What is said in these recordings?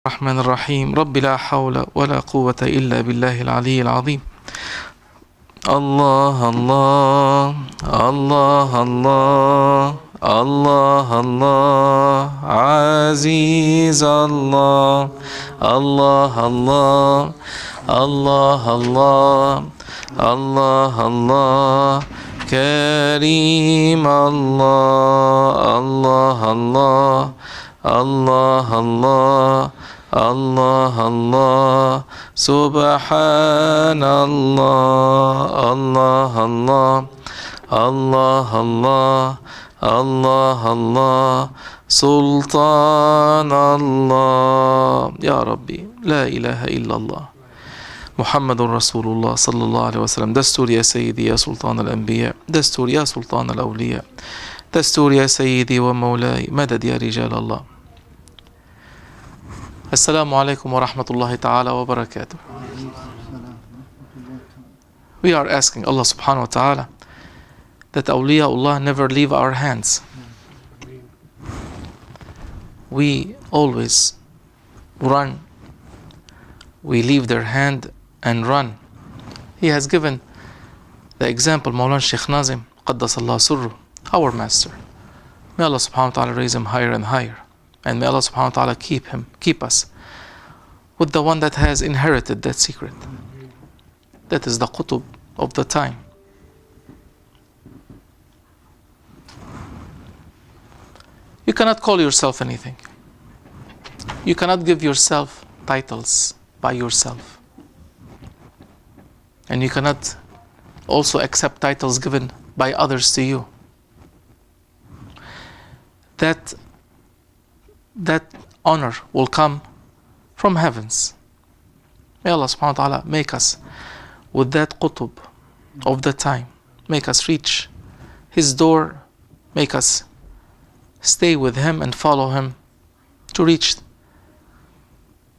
الرحمن الرحيم رب لا حول ولا قوة إلا بالله العلي العظيم. الله الله الله الله الله الله عزيز الله الله الله الله الله الله الله كريم الله الله الله الله الله الله الله سبحان الله الله الله الله الله الله الله سلطان الله. يا ربي لا إله إلا الله محمد رسول الله صلى الله عليه وسلم. دستور يا سيدي يا سلطان الأنبياء، دستور يا سلطان الأولياء، دستور يا سيدي ومولاي، مدد يا رجال الله. Assalamu alaikum wa rahmatullahi ta'ala wa barakatuh. We are asking Allah subhanahu wa ta'ala that Awliyaullah never leave our hands. We always run. We leave their hand and run. He has given the example, Mawlana Shaykh Nazim, Qaddasallahu Surru, our master. May Allah subhanahu wa ta'ala raise him higher and higher. And may Allah subhanahu wa ta'ala keep us with the one that has inherited that secret. That is the qutub of the time. You cannot call yourself anything. You cannot give yourself titles by yourself. And you cannot also accept titles given by others to you. That honor will come from heavens. May Allah subhanahu wa ta'ala make us with that qutub of the time. Make us reach his door. Make us stay with him and follow him to reach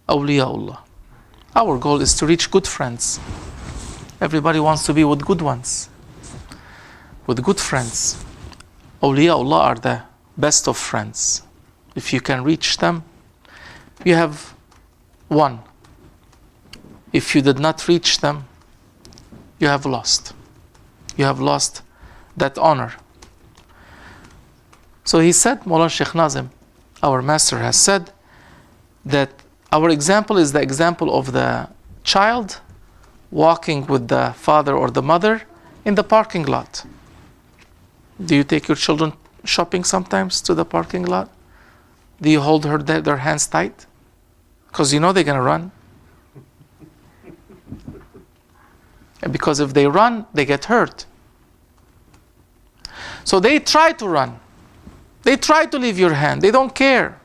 Awliyaullah. Our goal is to reach good friends. Everybody wants to be with good ones, with good friends. Awliyaullah are the best of friends. If you can reach them, you have won. If you did not reach them, you have lost. You have lost that honor. So he said, Mawlana Shaykh Nazim, our master, has said that our example is the example of the child walking with the father or the mother in the parking lot. Do you take your children shopping sometimes to the parking lot? Do you hold their hands tight? Because you know they're going to run. And because if they run, they get hurt. So they try to run. They try to leave your hand. They don't care.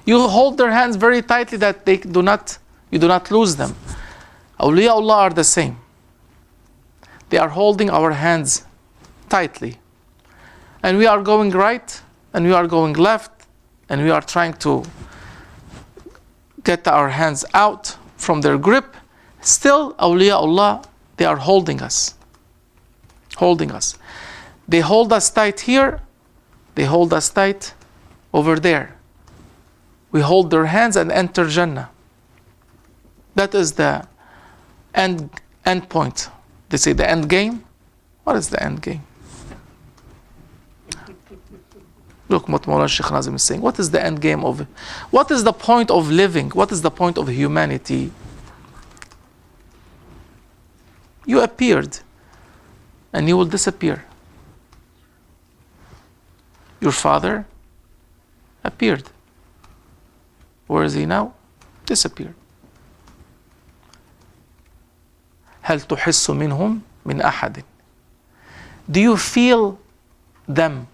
You hold their hands very tightly that you do not lose them. Awliyaullah are the same. They are holding our hands tightly. And we are going right, and we are going left, and we are trying to get our hands out from their grip. Still, Awliyaullah, they are holding us. Holding us. They hold us tight here. They hold us tight over there. We hold their hands and enter Jannah. That is the end point. They say the end game. What is the end game? Look what Mawlana Shaykh Nazim is saying. What is the end game of it? What is the point of living? What is the point of humanity? You appeared and you will disappear. Your father appeared. Where is he now? Disappeared. هل تحس منهم من أحد? Do you feel them?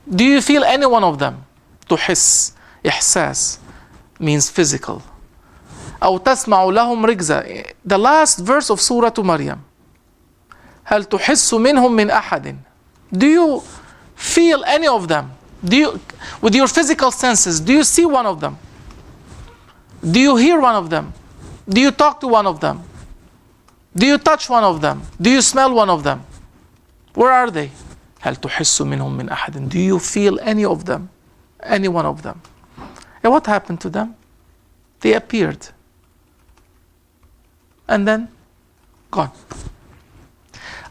Do you feel any one of them? تحس, إحساس means physical. أو تسمع لهم ركزة. The last verse of Surah Maryam. هل تحس منهم من أحد? Do you feel any of them? Do you, with your physical senses, do you see one of them? Do you hear one of them? Do you talk to one of them? Do you touch one of them? Do you smell one of them? Where are they? هل تحس منهم من أحد? Do you feel any of them? Any one of them? And what happened to them? They appeared. And then, gone.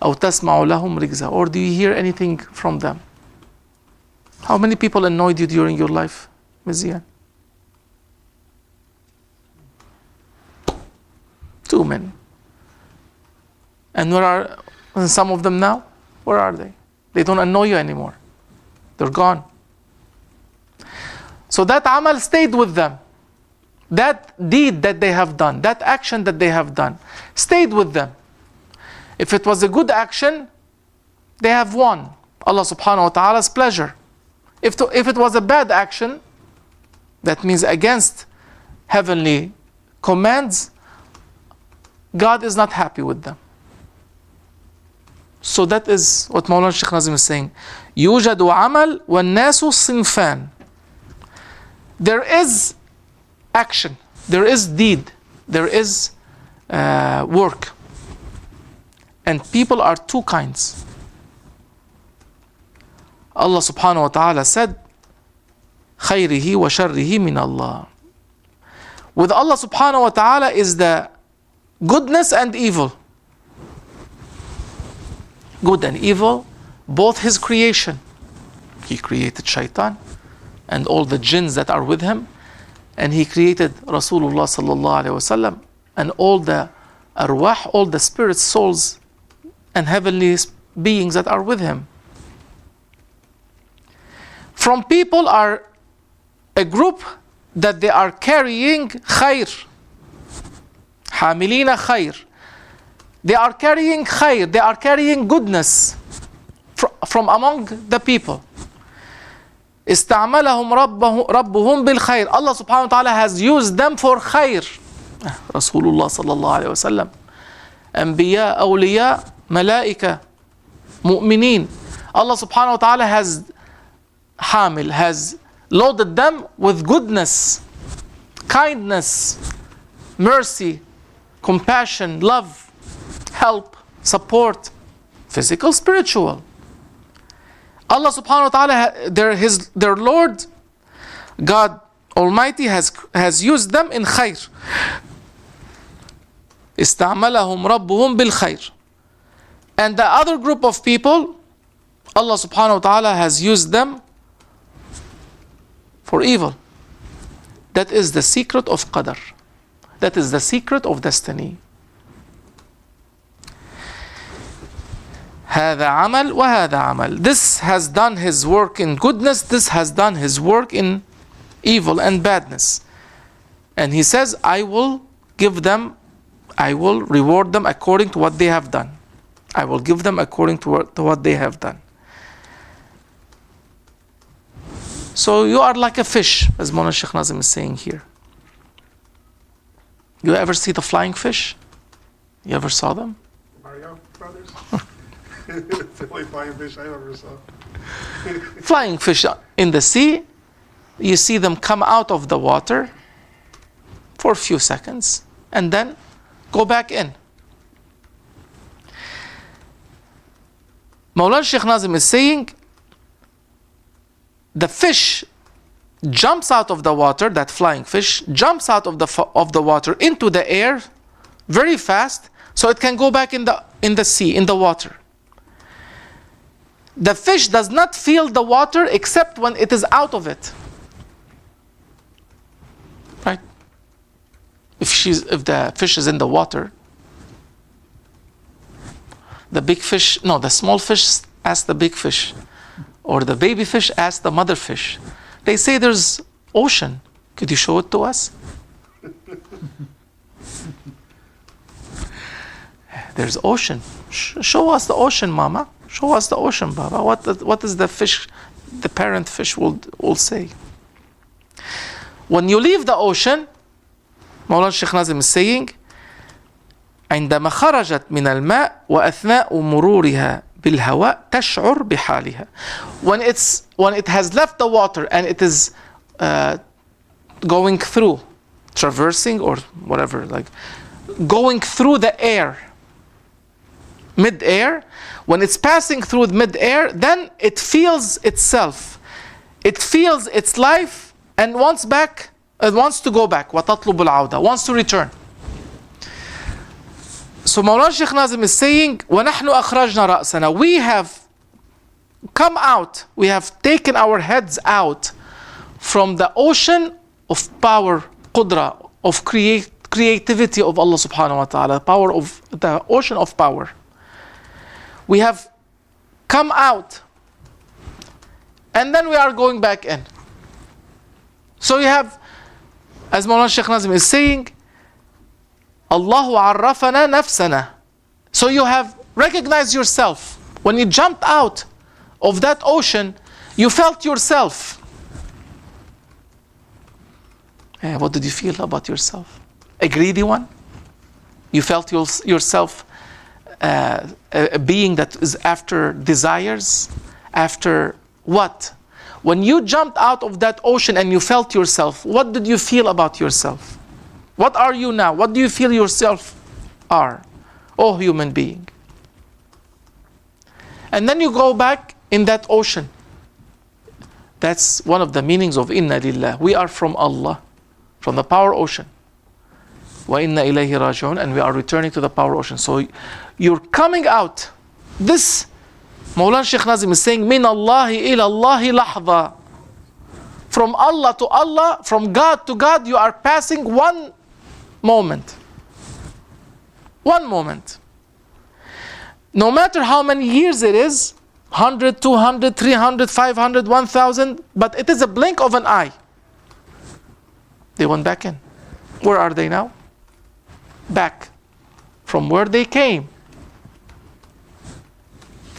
أو تسمع لهم ركزا. Or do you hear anything from them? How many people annoyed you during your life, Mizian? Too many. And where are some of them now? Where are they? They don't annoy you anymore. They're gone. So that amal stayed with them. That deed that they have done, that action that they have done, stayed with them. If it was a good action, they have won Allah subhanahu wa ta'ala's pleasure. If it was a bad action, that means against heavenly commands, God is not happy with them. So that is what Mawlana Shaykh Nazim is saying. يوجد عمل والناس صنفان. There is action, there is deed, there is work. And people are two kinds. Allah subhanahu wa ta'ala said, خيره وشره من الله. With Allah subhanahu wa ta'ala is the goodness and evil. Good and evil, both His creation. He created shaitan and all the jinns that are with him. And He created Rasulullah sallallahu alayhi wasallam and all the arwah, all the spirits, souls, and heavenly beings that are with Him. From people are a group that they are carrying khair. Hamilina khair. They are carrying khair, they are carrying goodness from among the people. استعملهم ربهم بالخير. Allah subhanahu wa ta'ala has used them for khair. Rasulullah sallallahu alayhi wa sallam. Anbiya, Awliya, Malaika, Mu'mineen. Allah subhanahu wa ta'ala has loaded them with goodness, kindness, mercy, compassion, love, help, support, physical, spiritual. Allah subhanahu wa ta'ala, their Lord, God Almighty has used them in khair. استعملهم ربهم بالخير. And the other group of people, Allah subhanahu wa ta'ala has used them for evil. That is the secret of qadr. That is the secret of destiny. هذا عمل وهذا عمل. This has done his work in goodness, this has done his work in evil and badness. And He says, I will reward them according to what they have done. I will give them according to what they have done. So you are like a fish, as Mawlana Shaykh Nazim is saying here. You ever see the flying fish? You ever saw them? Mario Brothers? It's the only flying fish I ever saw. Flying fish in the sea, you see them come out of the water for a few seconds and then go back in. Mawlana Shaykh Nazim is saying, the fish jumps out of the water, that flying fish jumps out of the water into the air very fast, so it can go back in the sea, in the water. The fish does not feel the water except when it is out of it. Right? If the fish is in the water, the small fish asks the big fish, or the baby fish asks the mother fish. They say there's ocean. Could you show it to us? There's ocean. Show us the ocean, Mama. Show us the ocean, Baba. What is the fish, the parent fish will say? When you leave the ocean, Mawlana Shaykh Nazim is saying, عندما خرجت من الماء وأثناء مرورها بالهواء تشعر بحالها. When it has left the water and it is going through, traversing or whatever, like going through the air, mid-air, when it's passing through mid-air, then it feels itself. It feels its life and wants to go back. وَتَطْلُبُ الْعَوْدَةِ, wants to return. So Mawlana Shaykh Nazim is saying, وَنَحْنُ أَخْرَجْنَا رَأْسَنَا, we have come out, we have taken our heads out from the ocean of power, qudra, of creativity of Allah subhanahu wa ta'ala, power of the ocean of power. We have come out, and then we are going back in. So you have, as Mawlana Shaykh Nazim is saying, Allahu arrafana nafsana. So you have recognized yourself. When you jumped out of that ocean, you felt yourself. What did you feel about yourself? A greedy one? You felt yourself a being that is after desires? After what? When you jumped out of that ocean and you felt yourself, what did you feel about yourself? What are you now? What do you feel yourself are? Oh, human being. And then you go back in that ocean. That's one of the meanings of Inna Lillah. We are from Allah, from the power ocean. Wa inna ilayhi raji'un, and we are returning to the power ocean. So you're coming out. This Mawlana Shaykh Nazim is saying, Min Allahi ila Allahi lahza. From Allah to Allah, from God to God, you are passing one moment. One moment. No matter how many years it is, 100, 200, 300, 500, 1000, but it is a blink of an eye. They went back in. Where are they now? Back from where they came.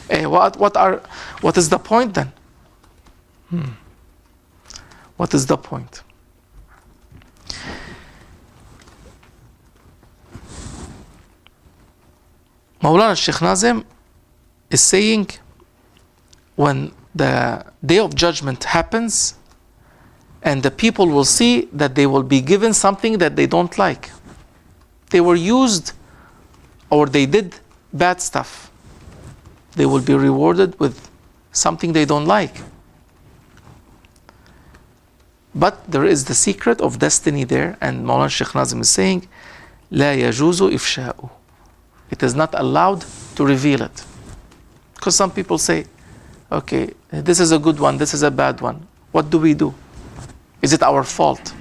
What is the point then? What is the point? Mawlana Shaykh Nazim is saying, when the day of judgment happens and the people will see that they will be given something that they don't like. They were used or they did bad stuff. They will be rewarded with something they don't like. But there is the secret of destiny there, and Mawlana Shaykh Nazim is saying, لا يجوز إفشاؤه. It is not allowed to reveal it. Because some people say, okay, this is a good one, this is a bad one. What do we do? Is it our fault?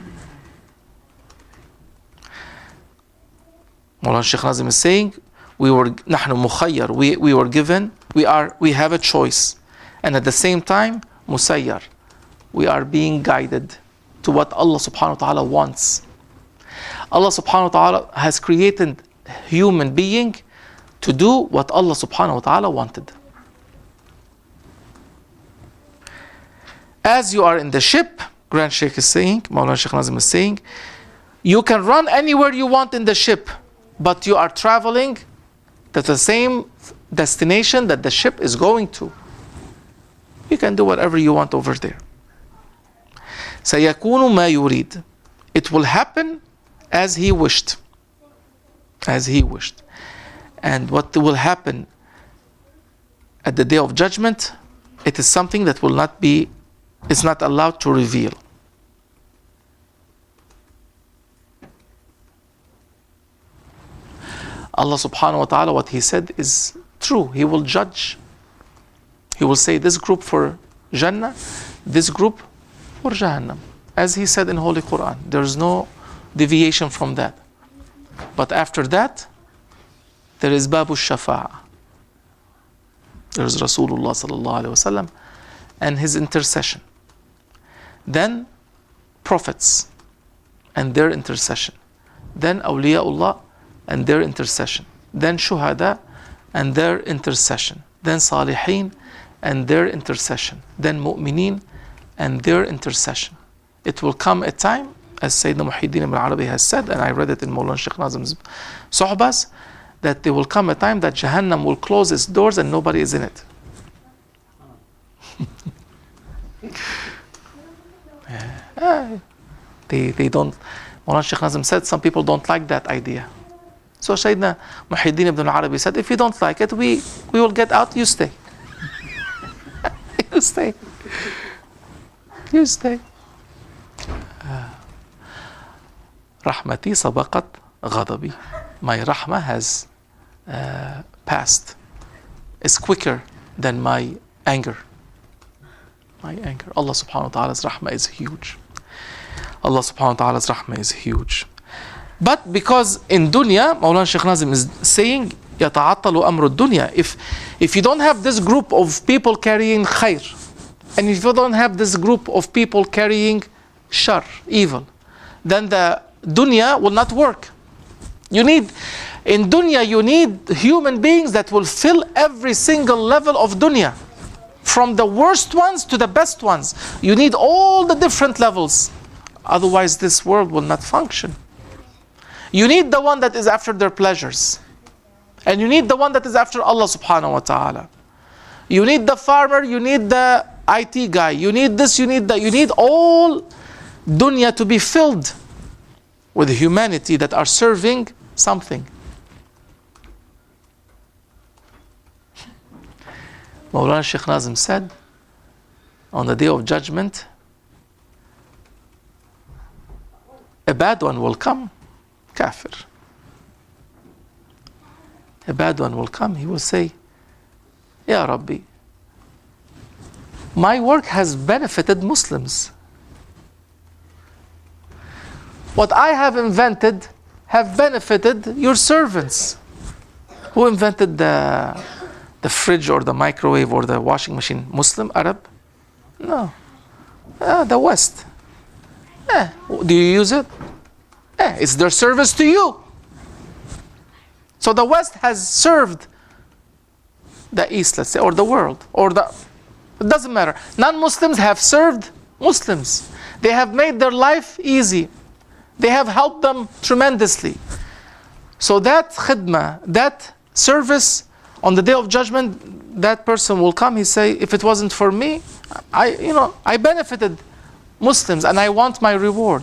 Mawlana Shaykh Nazim is saying, نحن مخير, we were given, we have a choice. And at the same time, musayyar, we are being guided to what Allah subhanahu wa ta'ala wants. Allah subhanahu wa ta'ala has created human being to do what Allah subhanahu wa ta'ala wanted. As you are in the ship, Grand Shaykh is saying, Mawlana Shaykh Nazim is saying, you can run anywhere you want in the ship, but you are traveling to the same destination that the ship is going to. You can do whatever you want over there. سيكون ما يريد. It will happen as he wished. As he wished. And what will happen at the day of judgment, it is something that will not be, it's not allowed to reveal. Allah subhanahu wa ta'ala, what he said is true. He will judge. He will say this group for Jannah, this group for Jahannam. As he said in Holy Quran, there is no deviation from that. But after that, there is Babu Shafa'a. There is Rasulullah sallallahu alaihi wasallam and his intercession. Then prophets and their intercession. Then Awliyaullah and their intercession. Then Shuhada and their intercession. Then Salihin and their intercession. Then Mu'mineen and their intercession. It will come a time, as Sayyidina Muhyiddin ibn Arabi has said, and I read it in Mawlana Shaykh Nazim's Suhbas, that there will come a time that Jahannam will close its doors and nobody is in it. They don't, Mawlana Shaykh Nazim said some people don't like that idea. So Sayyidina Muhyiddin ibn Arabi said, if you don't like it, we will get out, you stay. You stay. You stay. Rahmati sabaqat ghadabi. My rahmah has passed. It's quicker than my anger. My anger. Allah subhanahu wa ta'ala's rahmah is huge. Allah subhanahu wa ta'ala's rahmah is huge. But because in dunya, Mawlana Shaykh Nazim is saying, يَتَعَطَّلُ أَمْرُ الدُّنْيا. If you don't have this group of people carrying khair, and if you don't have this group of people carrying shar, evil, then the dunya will not work. In dunya, you need human beings that will fill every single level of dunya. From the worst ones to the best ones. You need all the different levels. Otherwise, this world will not function. You need the one that is after their pleasures. And you need the one that is after Allah subhanahu wa ta'ala. You need the farmer, you need the IT guy, you need this, you need that. You need all dunya to be filled with humanity that are serving something. Mawlana Shaykh Nazim said, on the day of judgment, a bad one will come, kafir. A bad one will come, he will say, Ya Rabbi, my work has benefited Muslims. What I have invented have benefited your servants. Who invented the fridge or the microwave or the washing machine? Muslim, Arab? No. The West. Do you use it? It's their service to you. So the West has served the East, let's say, or the world, it doesn't matter. Non-Muslims have served Muslims. They have made their life easy. They have helped them tremendously. So that khidmah, that service, on the day of judgment, that person will come, he say, if it wasn't for me, I benefited Muslims and I want my reward.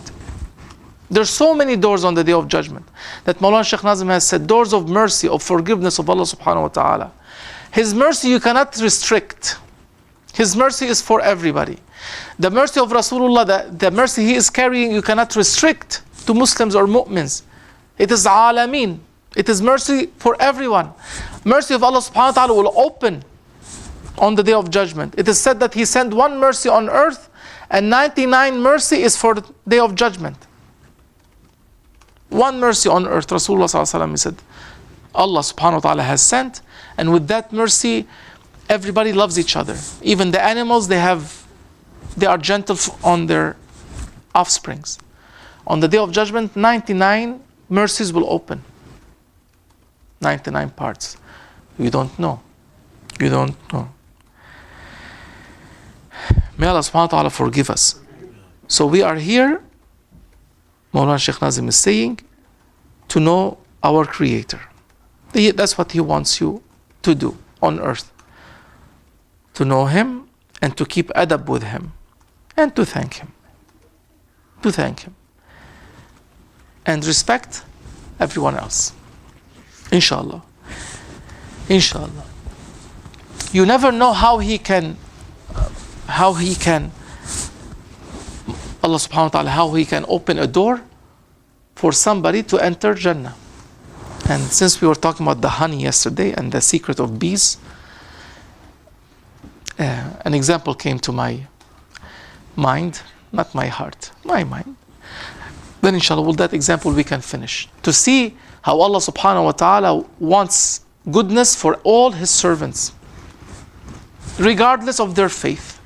There's so many doors on the day of judgment that Mawlana Shaykh Nazim has said, doors of mercy, of forgiveness of Allah subhanahu wa ta'ala. His mercy you cannot restrict. His mercy is for everybody. The mercy of Rasulullah, the mercy he is carrying, you cannot restrict to Muslims or mu'mins. It is alameen. It is mercy for everyone. Mercy of Allah subhanahu wa ta'ala will open on the day of judgment. It is said that he sent one mercy on earth and 99 mercy is for the day of judgment. One mercy on earth, Rasulullah sallallahu alaihi wasallam, he said, Allah subhanahu wa ta'ala has sent, and with that mercy, everybody loves each other. Even the animals, they are gentle on their offsprings. On the day of judgment, 99 mercies will open. 99 parts. You don't know. You don't know. May Allah subhanahu wa ta'ala forgive us. So we are here, Mawlana Shaykh Nazim is saying, to know our Creator. That's what He wants you to do on earth. To know Him and to keep adab with Him and to thank Him. To thank Him. And respect everyone else. Inshallah. Inshallah. You never know how He can, Allah subhanahu wa ta'ala, how He can open a door for somebody to enter Jannah. And since we were talking about the honey yesterday and the secret of bees, an example came to my mind, not my heart, my mind. Then inshallah, with that example we can finish. To see how Allah subhanahu wa ta'ala wants goodness for all His servants, regardless of their faith,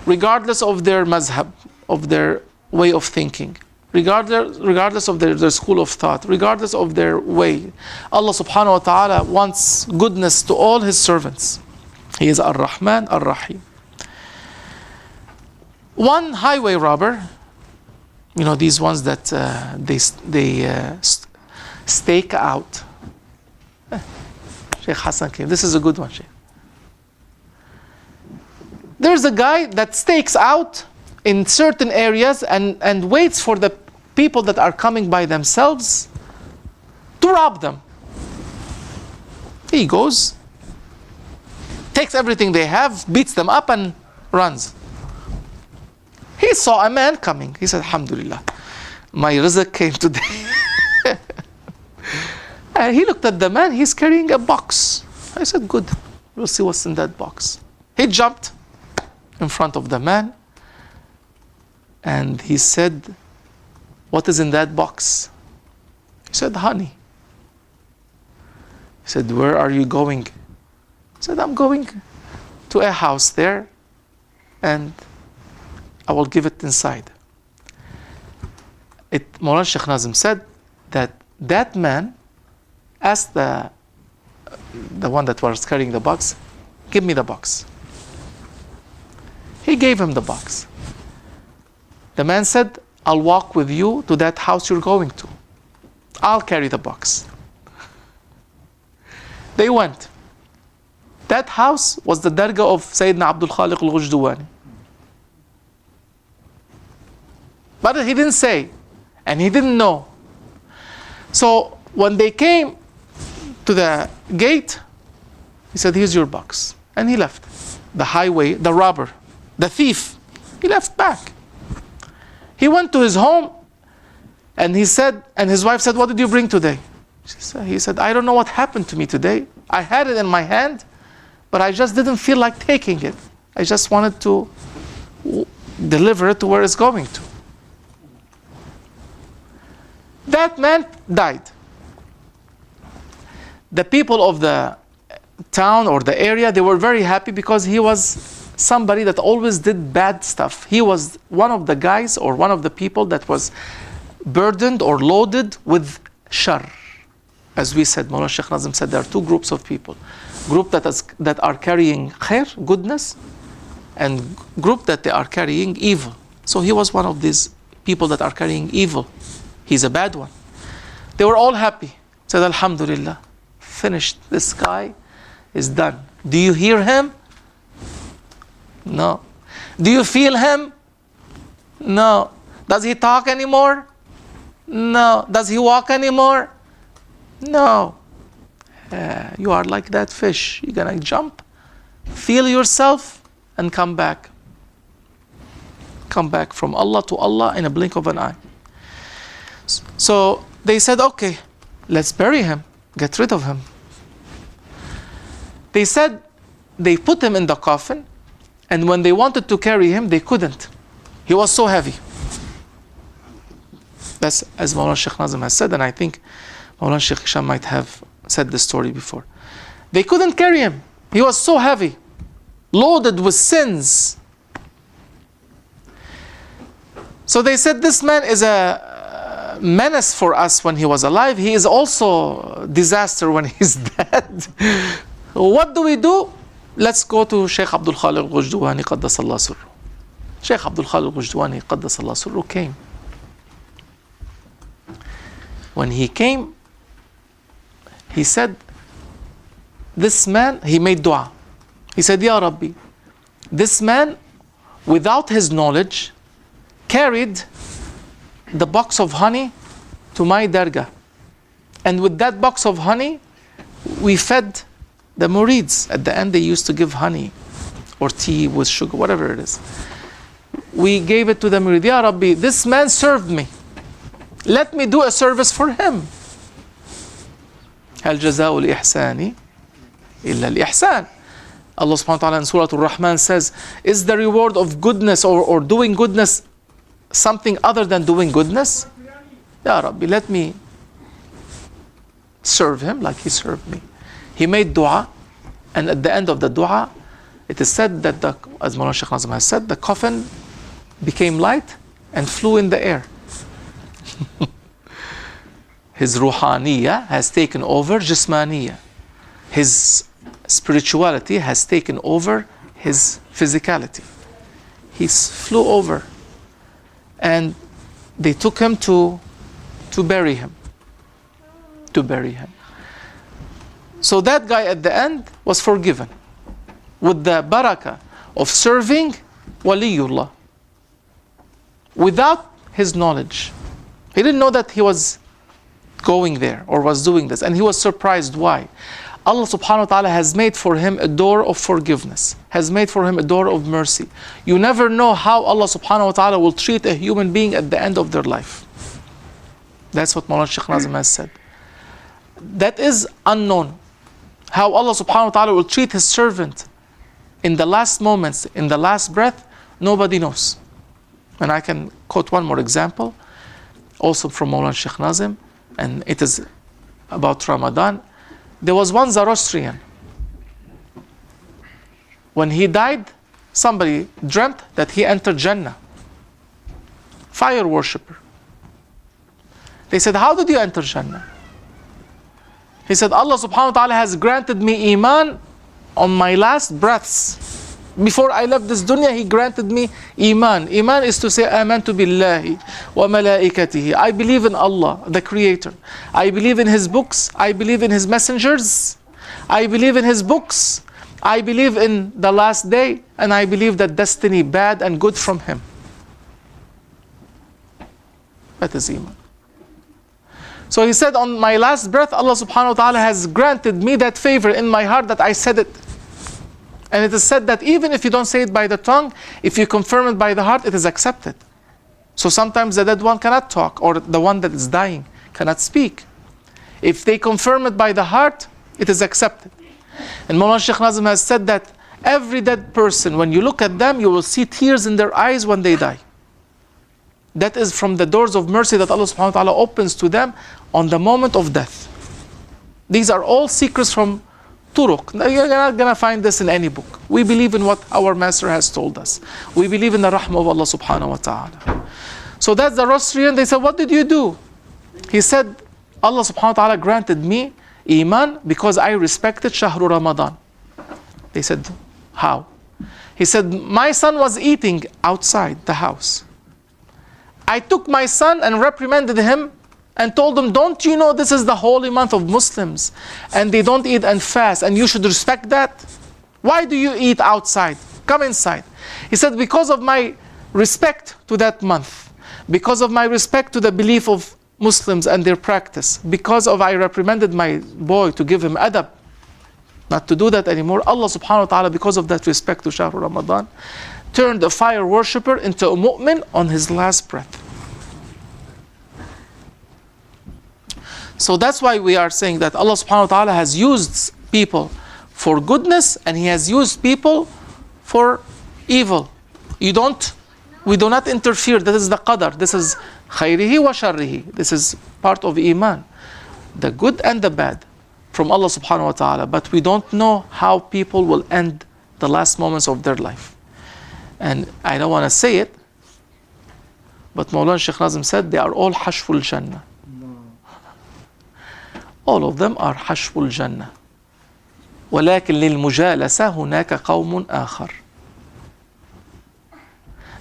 regardless of their mazhab, of their way of thinking, regardless of their school of thought, regardless of their way. Allah subhanahu wa ta'ala wants goodness to all His servants. He is Ar-Rahman, Ar-Rahim. One highway robber, these ones that they stake out. Shaykh Hassan came. This is a good one, Shaykh. There's a guy that stakes out in certain areas and waits for the people that are coming by themselves to rob them. He goes, takes everything they have, beats them up and runs. He saw a man coming. He said, Alhamdulillah, my rizq came today. And he looked at the man, he's carrying a box. I said, good, we'll see what's in that box. He jumped in front of the man and he said, what is in that box? He said, honey. He said, where are you going? He said, I'm going to a house there and I will give it inside. Mawlana Shaykh Nazim said that man asked the one that was carrying the box, give me the box. He gave him the box. The man said, I'll walk with you to that house you're going to. I'll carry the box. They went. That house was the dargah of Sayyidina Abdul Khaliq al-Ghujduwani. But he didn't say, and he didn't know. So when they came to the gate, he said, here's your box. And he left. The highway, the robber, the thief, he left back. He went to his home and he said, and his wife said, what did you bring today? He said, I don't know what happened to me today. I had it in my hand, but I just didn't feel like taking it. I just wanted to deliver it to where it's going to. That man died. The people of the town or the area, they were very happy because he was somebody that always did bad stuff. He was one of the guys or one of the people that was burdened or loaded with shar. As we said, Mawlana Shaykh Nazim said there are two groups of people. Group that are carrying khair, goodness, and group that they are carrying evil. So he was one of these people that are carrying evil. He's a bad one. They were all happy. Said, Alhamdulillah, finished. This guy is done. Do you hear him? No. Do you feel him? No. Does he talk anymore? No. Does he walk anymore? No. You are like that fish. You're gonna jump, feel yourself, and come back. Come back from Allah to Allah in a blink of an eye. So they said, okay, let's bury him, get rid of him. They said they put him in the coffin, and when they wanted to carry him, they couldn't. He was so heavy. That's as Mawlana Shaykh Nazim has said, and I think Mawlana Shaykh Hisham might have said this story before. They couldn't carry him. He was so heavy, loaded with sins. So they said, this man is a menace for us when he was alive. He is also a disaster when he's dead. What do? Let's go to Shaykh Abdul Khaliq al-Ghujduwani Qaddasallahu Sirruh. Shaykh Abdul Khaliq al-Ghujduwani Qaddasallahu Sirruh came. When he came, he said, this man, he made dua. He said, Ya Rabbi, this man, without his knowledge, carried the box of honey to my dargah. And with that box of honey, we fed the murids. At the end, they used to give honey or tea with sugar, whatever it is. We gave it to the murid. Ya Rabbi, this man served me. Let me do a service for him. هل جزاء الإحسان إلا الإحسان. Allah subhanahu wa ta'ala in Surah Al-Rahman says, is the reward of goodness or doing goodness something other than doing goodness? Ya Rabbi, let me serve him like he served me. He made dua, and at the end of the dua, it is said that, as Mawlana Shaykh Nazim has said, the coffin became light and flew in the air. His ruhaniyah has taken over jismaniyah. His spirituality has taken over his physicality. He flew over, and they took him to bury him. To bury him. So that guy at the end was forgiven with the barakah of serving Waliullah without his knowledge. He didn't know that he was going there or was doing this, and he was surprised. Why? Allah subhanahu wa ta'ala has made for him a door of forgiveness, has made for him a door of mercy. You never know how Allah subhanahu wa ta'ala will treat a human being at the end of their life. That's what Mawlana Shaykh Nazim has said. That is unknown. How Allah subhanahu wa ta'ala will treat his servant in the last moments, in the last breath, nobody knows. And I can quote one more example, also from Mawlana Shaykh Nazim, and it is about Ramadan. There was one Zoroastrian. When he died, somebody dreamt that he entered Jannah. Fire worshipper. They said, how did you enter Jannah? He said, Allah subhanahu wa ta'ala has granted me iman on my last breaths. Before I left this dunya, he granted me iman. Iman is to say, amantu billahi wa malaikatihi. I believe in Allah, the Creator. I believe in His books. I believe in His messengers. I believe in His books. I believe in the last day. And I believe that destiny, bad and good from Him. That is iman. So he said, on my last breath, Allah subhanahu wa ta'ala has granted me that favor in my heart that I said it. And it is said that even if you don't say it by the tongue, if you confirm it by the heart, it is accepted. So sometimes the dead one cannot talk, or the one that is dying cannot speak. If they confirm it by the heart, it is accepted. And Mawlana Shaykh Nazim has said that every dead person, when you look at them, you will see tears in their eyes when they die. That is from the doors of mercy that Allah subhanahu wa ta'ala opens to them on the moment of death. These are all secrets from Turuq. You're not going to find this in any book. We believe in what our master has told us. We believe in the rahmah of Allah subhanahu wa ta'ala. So that's the Zoroastrian. They said, what did you do? He said, Allah subhanahu wa ta'ala granted me iman because I respected Shahru Ramadan. They said, how? He said, my son was eating outside the house. I took my son and reprimanded him and told him, don't you know this is the holy month of Muslims and they don't eat and fast and you should respect that? Why do you eat outside? Come inside. He said, because of my respect to that month, because of my respect to the belief of Muslims and their practice, because of I reprimanded my boy to give him adab, not to do that anymore, Allah subhanahu wa ta'ala, because of that respect to Shahr Ramadan, turned a fire worshipper into a mu'min on his last breath. So that's why we are saying that Allah subhanahu wa ta'ala has used people for goodness and He has used people for evil. We do not interfere. That is the qadar. This is khayrihi wa sharrihi. This is part of iman. The good and the bad from Allah subhanahu wa ta'ala. But we don't know how people will end the last moments of their life. And I don't want to say it, but Mawlana Shaykh Nazim said they are all hashful Jannah. All of them are hashful Jannah. ولكن للمجالسة هناك قوم آخر.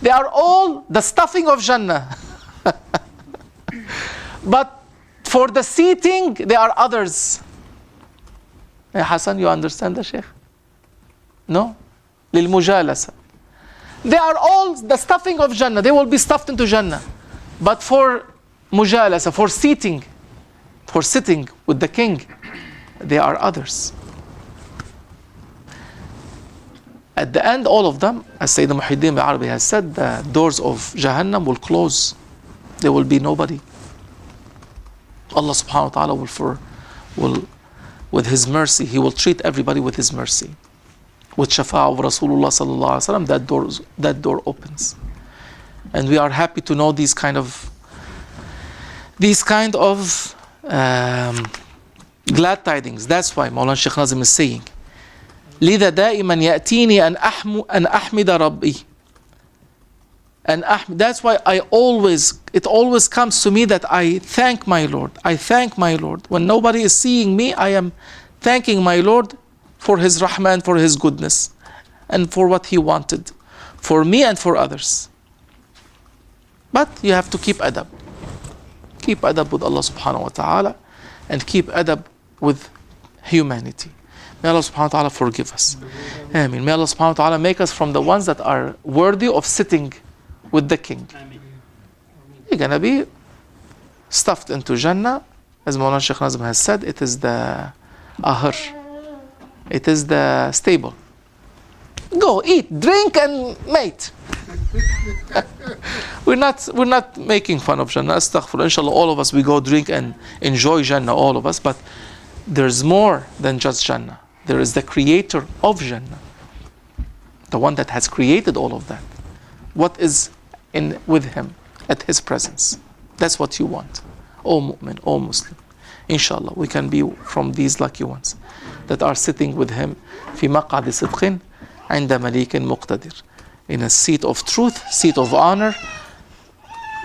They are all the stuffing of Jannah. But for the seating, there are others. Hey Hassan, you understand the Shaykh? No? للمجالسة. They are all the stuffing of Jannah. They will be stuffed into Jannah. But for mujalasa, for sitting with the king, there are others. At the end, all of them, as Sayyidina Muhyiddin al-Arabi has said, the doors of Jahannam will close. There will be nobody. Allah subhanahu wa ta'ala will, with His mercy, He will treat everybody with His mercy. With Shafa'ah of Rasulullah sallallahu alaihi wasallam, that door opens. And we are happy to know these kind of glad tidings. That's why Mawlana Shaykh Nazim is saying, لذا دائما يأتيني أن أحمد ربي. And that's why it always comes to me that I thank my Lord. I thank my Lord. When nobody is seeing me, I am thanking my Lord for His rahmah, for His goodness, and for what He wanted, for me and for others. But you have to keep adab. Keep adab with Allah subhanahu wa ta'ala, and keep adab with humanity. May Allah subhanahu wa ta'ala forgive us. Ameen. May Allah subhanahu wa ta'ala make us from the ones that are worthy of sitting with the king. You're going to be stuffed into Jannah. As Mawlana Shaykh Nazim has said, it is the ahar. It is the stable. Go, eat, drink, and mate. We're not making fun of Jannah. Astaghfirullah. Inshallah, all of us, we go drink and enjoy Jannah, all of us. But there's more than just Jannah. There is the creator of Jannah. The one that has created all of that. What is with him at his presence? That's what you want. O mu'min, O Muslim. Inshallah, we can be from these lucky ones that are sitting with him في مقعد صدق عند مليك مقتدر, in a seat of truth, seat of honor,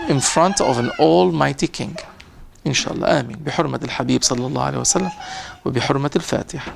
in front of an almighty king. Inshallah, Amin. بحرمة الحبيب صلى الله عليه وسلم وبحرمة الفاتحة.